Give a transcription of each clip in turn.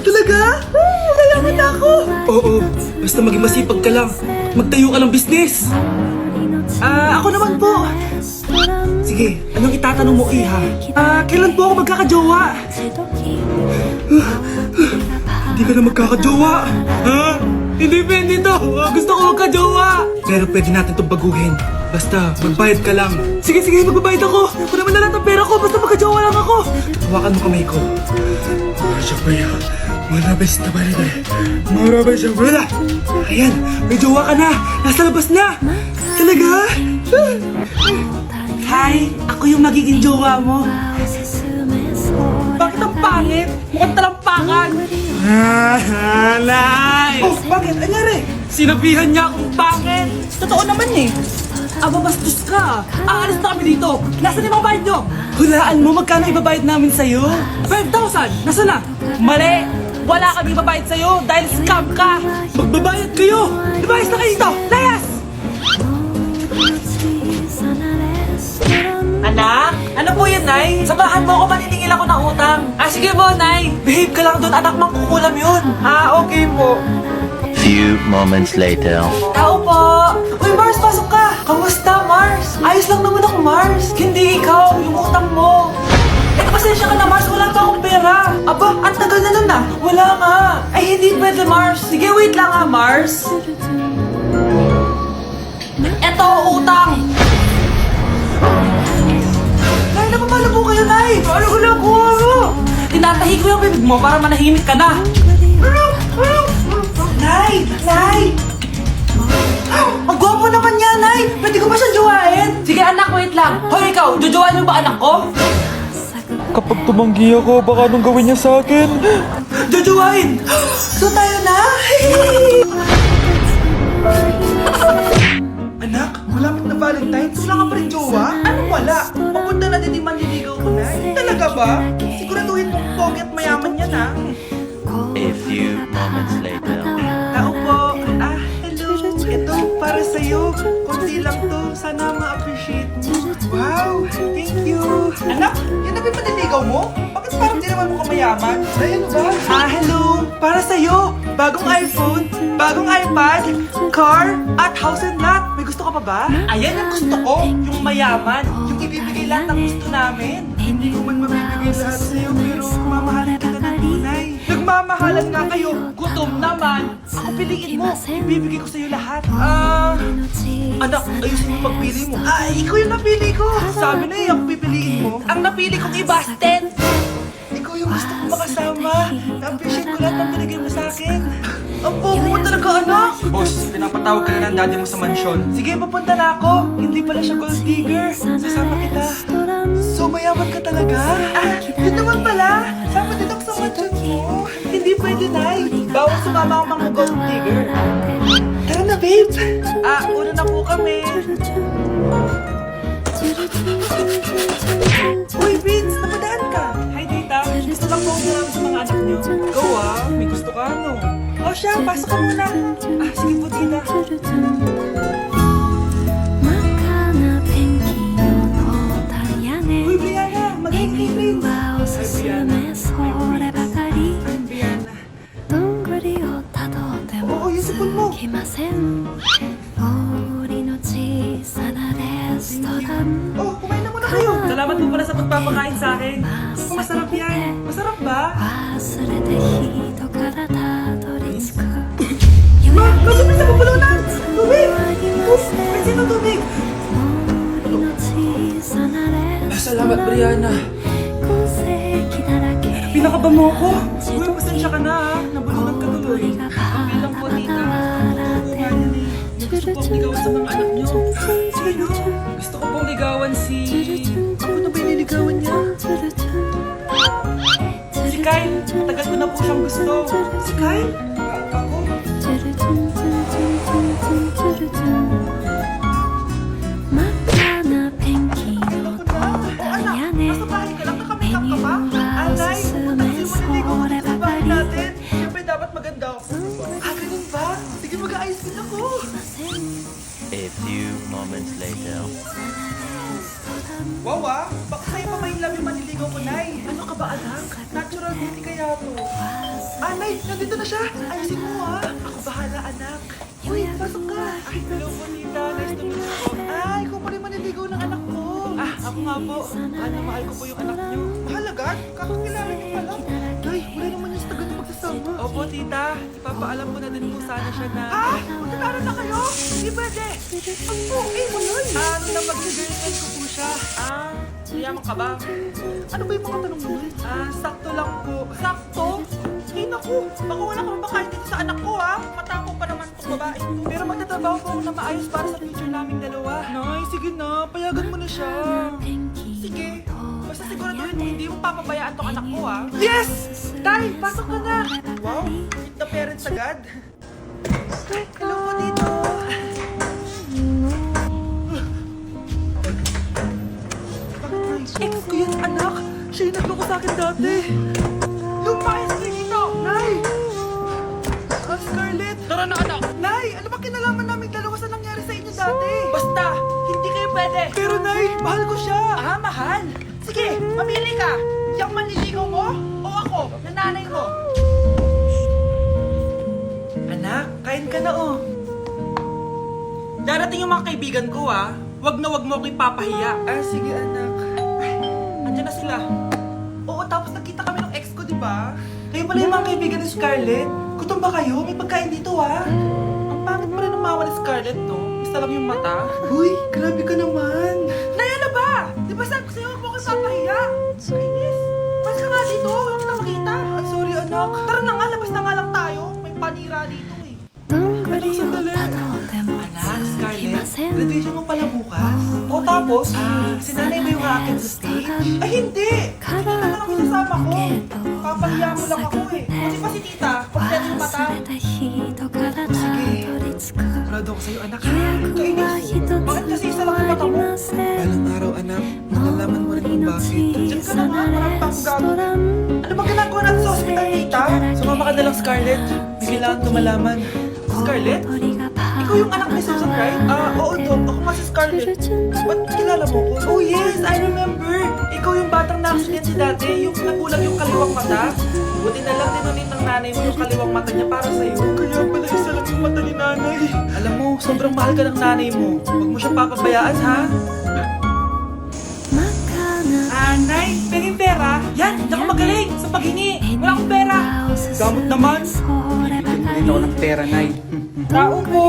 Talaga? Mayaman na ako. Oo, basta maging masipag ka lang. Magtayo ka ng business. Ako naman po. Sige, anong itatanong mo, Iha? Kailan po ako magkakajowa? Hindi ka na magkakajowa. Ha? Hindi pwede to. Gusto ko magkajowa. Pero pwede natin itong baguhin. Basta, magbayad ka lang. Sige, magbabayad ako. Ako naman na lahat ng pera ko. Basta magkajowa lang ako. Hawakan mo kamay ko. Siyempre, marabay sa tabarigay. Marabay siya. Ayan, may jowa ka na. Nasa labas na. Talaga? Hi, ako yung magiging jowa mo. Bakit ang pangit? Mukhang talampakan. Nay! Oh, bakit? Anyari? Sinabihan niya akong pangit. Totoo naman eh. Bastos ka. Aalis na kami dito. Nasaan yung mga bayad nyo? Hulaan mo magkano ibabayad namin sa'yo? 5,000. Nasaan na? Mali. Wala kami ibabayad sa'yo dahil scam ka. Magbabayad kayo. Lumayas na kayo dito. Layas! Anak? Ano po yan, Nay? Samahan mo ako, maniningil ako ng utang. Sige po, Nay. Behave ka lang doon, anak, mangkukulam yun. Okay po. Few moments later. Tao po! Uy, Mars, pasok ka! Kamusta, Mars? Ayos lang naman ako, Mars. Hindi ikaw, yung utang mo. Pasensya ka na, Mars. Wala pa akong pera. Ang tagal na nun ah. Wala nga. Ay, hindi pwede, Mars. Sige, wait lang ha, Mars. Eto, utang. Nay, napapala po kayo, Nay. Ano ko na po? Tinatahi ko yung bibig mo para manahimik ka na. Nay! Ang gwapo naman niya, Nay! Pwede ko ba siyang jowain? Sige anak, wait lang. Hoy ikaw, jojowain mo ba anak ko? Kapag tumanggi ako, baka anong gawin niya sa akin? Jojowain! So tayo na? Anak, malapit na Valentine's. Wala ka pa rin jowa? Anong wala? Papunta na din yung manliligaw ko, Nay. Talaga ba? Siguraduhin mo pogi at mayaman yan, ha? A few moments later. Tao po. Hello. Ito, para sa'yo. Kunti lang to. Sana ma-appreciate mo. Wow, thank you. Anak, yan na ba yung maniligaw mo? Bakit parang di naman mo kamayaman? Ay, ano ba? Hello. Para sa'yo. Bagong iPhone, bagong iPad, car, at house and lot. May gusto ka pa ba? Ayan ang gusto ko. Yung mayaman. Yung ibibigay lahat ng gusto namin. Hindi ko man mabibigay lahat sa'yo, pero mamahalin kita ng tunay. Nagmamahalan nga kayo. Gutom naman. Ako piliin mo. Ibibigay ko sa'yo lahat. Anak, ayusin mo pagpili mo. Ikaw yung napili ko. Sabi na ako pipiliin mo. Ang napili kong i-Basten. Ikaw yung gusto kong makasama. Na-appreciate ko lahat ng binigay mo sa akin. Ang pogo mo talaga, anak. Boss, pinapatawag ka na ng daddy mo sa mansyon. Sige, papunta na ako. Hindi pala siya gold digger. Sasama kita. So, mayaman ka talaga? Yun naman pala. Sama din ako sa mansyon mo. Hindi pwede, Nay. Bawal sumama ang mga gold digger. Tara na, babe. Una na po kami. Uy, Vince, napadaan ka. Hi, Tita. Gusto lang po ako sa mga anak niyo. Go may gusto ka, no? Siya, pasok ka muna. Sige po, Tita. Uy, Brianna, mag-i-i-ring. Hi, Brianna. I'm Brianna. Oo, yung sipon mo. Kumain na muna kayo. Salamat po pala sa pagpapakain sa akin. Masarap yan. Masarap ba? Ma, kasi sa pupulunan! Tubig! Kasi na tubig! Salamat, Brianna. Pinakaba mo ako. Uy, pasensya ka na ha. Nabulunan ka tuloy. Okay lang po, Tita. Gusto ko pong ligawan sa mga anak niyo. Sino? Gusto ko pong ligawan si... Ako na ba yung niligawan niya? Si Kyle. Matagal ko na po siyang gusto. Si Kyle? Ako? Nasa bahay ka lang, naka-makeup ka ba? Anay, pagkasin mo niligo ko dito sa bahay natin. Siyempre dapat maganda ako. Ganun ba? Sige, mag-aayos din ako. A few moments later. Wow baka sa'yo pa may love yung maniligaw ko, Nay. Ano ka ba, anak? Natural beauty kaya to. Nay, nandito na siya. Ayusin mo ha. Ako bahala, anak. Uy, pasok ka. Ay, hello po, tita. Nice to meet you po. Ay, ikaw pa rin maniligaw ng anak ko. Ako nga po. Mahal ko po yung anak niyo. Mahal agad? Kakakilala niyo pa lang. Nay, wala naman yung tagal na magsasama. Opo, tita. Ipapaalam ko na din po sana siya na... Magkakaroon na kayo? Hindi pwede. Ang okay mo nun. Ano na mag-girlfriend ko po siya. Mayaman ka ba? Ano ba yung mga tanong mo? Sakto lang po. Sakto? Ay naku, baka wala kang mapakain dito sa anak ko ha. Matapang pa naman itong babae ito. Pero magtatrabaho po ako na maayos para sa future naming dalawa. Nay, sige na. Payagan mo na siya. Sige. Basta siguraduhin mo hindi mo papabayaan tong anak ko ha. Yes! Tay, pasok ka na. Wow, meet the parents agad. Hello po dito. Ex ko yan, anak. Siya yung nagloko sa akin dati. Lumayas kayo dito! Nay! Scarlett! Tara na, anak! Nay! Ano ba kinalaman namin dalawa sa nangyari sa inyo dati? Basta! Hindi kayo pwede! Pero Nay, mahal ko siya! Mahal? Sige, mamili ka! Yung manliligaw mo o ako, na nanay mo? Anak, kain ka na oh. Darating yung mga kaibigan ko Wag na wag mo ako ipapahiya. Sige anak. Andiyan na sila. Oo, tapos nagkita kami ng ex ko, di ba? Kayo pala yung mga kaibigan ni Scarlett. Gutom ba kayo? May pagkain dito, Ang pangit pa rin ng mawa ni Scarlett, no? Isa lang yung mata. Uy, grabe ka naman. Nay, ano ba? Di ba sabi ko sa'yo, huwag mo ko ipapahiya? Kainis. Mas ka nga dito, huwag kita makita. Sorry, anak. Tara na nga, labas na nga lang tayo. May panira dito, Anak, sandali. Anak, Scarlett, graduation mo pala bukas. O tapos, sinanay mo yung akin sa stage? Ay, hindi! Hindi ka lang sinasama ko. Papahiya mo lang ako Kasi pa si tita, kompleto yung mata. Sige. Proud ako sa'yo, anak. Kainis. Bakit kasi isa lang yung mata mo? Balang araw, anak. Malalaman mo rin kung bakit. Diyan ka na nga, marami pang gagawin. Ano bang ginagawa natin sa hospital, tita? Sumama ka na lang, Scarlett. May kailangan ko malaman. Scarlett? Ikaw yung anak ni Susan, right? Oo, Dok. Ako nga si Scarlett. Ba't kilala mo ko? Oh, yes! I remember! Ikaw yung batang na-accident dati, yung nagulang yung kaliwang mata. Buti na lang dinunit ng nanay mo yung kaliwang mata niya para sa'yo. Kaya pala isa lang yung mata ni nanay. Alam mo, sobrang mahal ka ng nanay mo. Huwag mo siyang papabayaan, ha? Nay, penging pera? Yan, hindi ako magaling sa paghingi. Wala akong pera. Gamot naman. Bigyan ako ng pera, Nay. Tao po!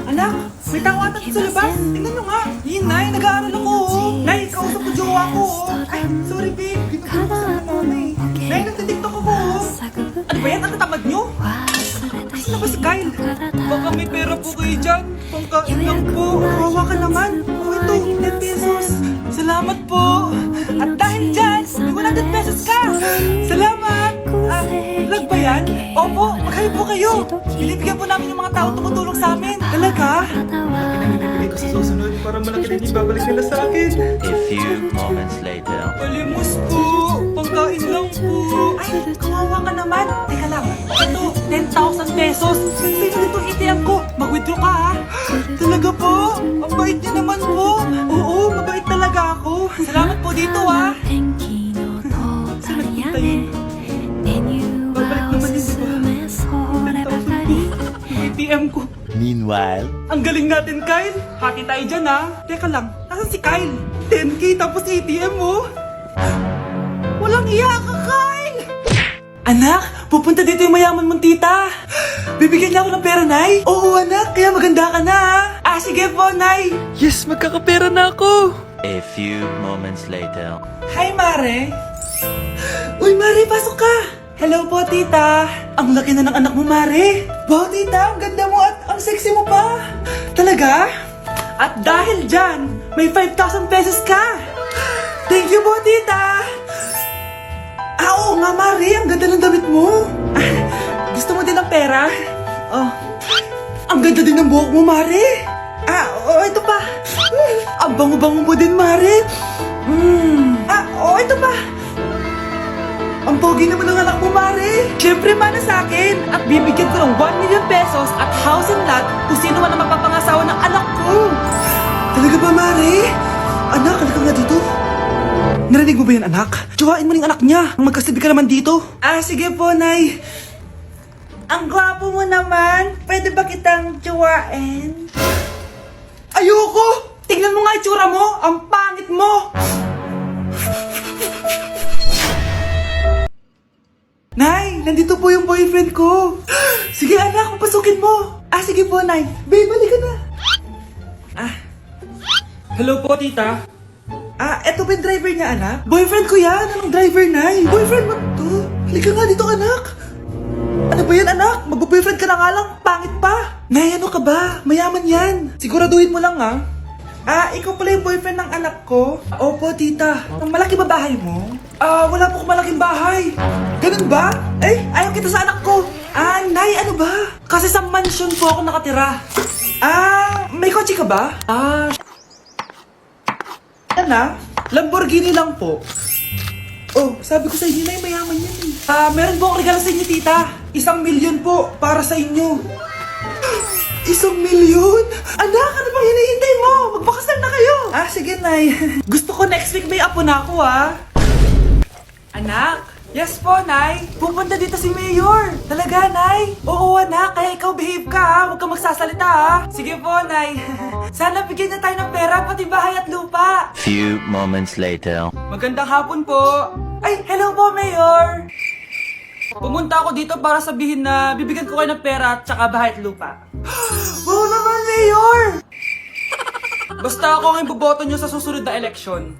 Anak, may tao ata sa labas. Tingnan nyo nga. Yun, Nay, nag-aaral ako. Nay, kausap ko jowa ko. Ay, sorry, babe. Dito ko sa nanay. Nay, nagtitiktok ako. Ano ba yan? Ang tatamad nyo? Kasi na ba si Kyle? Baka may pera po kayo dyan. Pangkain lang po. Kawawa ka naman. Ito, 10 pesos. Salamat po. At dahil dyan, may 100 pesos ka. Salamat. Vlog ba yan? Opo, maghayo po kayo. Binibigyan po namin yung mga tao tumutulong sa amin. Talaga? Pinamimili ko sa susunod para malaki din ibabalik nila sa akin. A few moments later. Palimos po. Pangkain lang po. Ay, kawawa ka naman. Teka lang. Ito, 10,000 pesos. Sino dito ATM ko? Mag-withdraw ka ha? Talaga po? Ang bait niya naman po. Oo, mabait talaga ako. Salamat po dito ha. Saan nagpunta yun? Babalik naman yun, diba? 10,000 po. Yung ATM ko. Meanwhile, Ang galing natin, Kyle. Hati tayo dyan, ha? Teka lang, nasan si Kyle? 10K tapos ATM mo? Walang iya ka, Kyle! Anak, pupunta dito yung mayaman mong tita. Bibigyan niya ako ng pera, Nay? Oo, anak, kaya maganda ka na, ha? Sige po, Nay. Yes, magkakapera na ako. a few moments later. Hi, Mare. Uy, Mare, pasok ka. Hello po, tita. Ang laki na ng anak mo, Mare. Wow, tita, ang ganda mo at ang sexy mo pa. Talaga? At dahil dyan, may 5,000 pesos ka. Thank you po, tita. Oo nga, Mare, ang ganda ng damit mo. Gusto mo din ng pera? Oh. Ang ganda din ng buhok mo, Mare. Oo, ito pa. Ang bango-bango mo din, Mare. Oo, ito pa. Ang pogi naman ng anak mo, Mare. Siyempre, mana sa akin. At bibigyan ko ng 1 million pesos at house and lot kung sino man ang mapapangasawa ng anak ko. Talaga ba, Mare? Anak, halika nga dito. Narinig mo ba yan, anak? Tsuwain mo ning anak niya. Magkasibi ka naman dito. Sige po, Nay. Ang gwapo mo naman. Pwede ba kitang tsuwain? Ayoko! Tingnan mo nga itsura mo! Ang pangit mo! Nay, nandito po yung boyfriend ko. Sige anak, papasukin mo. Sige po, Nay. Babe, balik ka na. Hello po, tita. Eto ba yung driver niya, anak? Boyfriend ko yan. Anong driver, Nay? Boyfriend mo to? Halika nga dito, anak. Ano ba yan, anak? Mag-boyfriend ka na nga lang. Pangit pa. Nay, ano ka ba? Mayaman yan. Siguraduhin mo lang, ikaw pala yung boyfriend ng anak ko? Opo, tita. Malaki ba bahay mo? Wala po akong malaking bahay. Ganun ba? Ayaw kita sa anak ko. Nay, ano ba? Kasi sa mansion po ako nakatira. May kotse ka ba? Lamborghini lang po. Oh, sabi ko sa inyo na mayaman yan eh. Meron po akong regalo sa inyo, tita. 1,000,000 po para sa inyo. 1,000,000? Anak, ano bang hinihintay mo? Magpakasal na kayo. Sige, Nay. Gusto ko next week may apo na ako, Anak? Yes po, Nay. Pupunta dito si Mayor. Talaga, Nay? Oo, anak. Kaya ikaw behave ka, Huwag kang magsasalita, Sige po, Nay. Sana bigyan na tayo ng pera, pati bahay at lupa. Few moments later. Magandang hapon po. Hello po, Mayor. Pumunta ako dito para sabihin na bibigyan ko kayo ng pera at saka bahay at lupa. Wow naman, Mayor! Basta ako ang iboboto nyo sa susunod na eleksyon.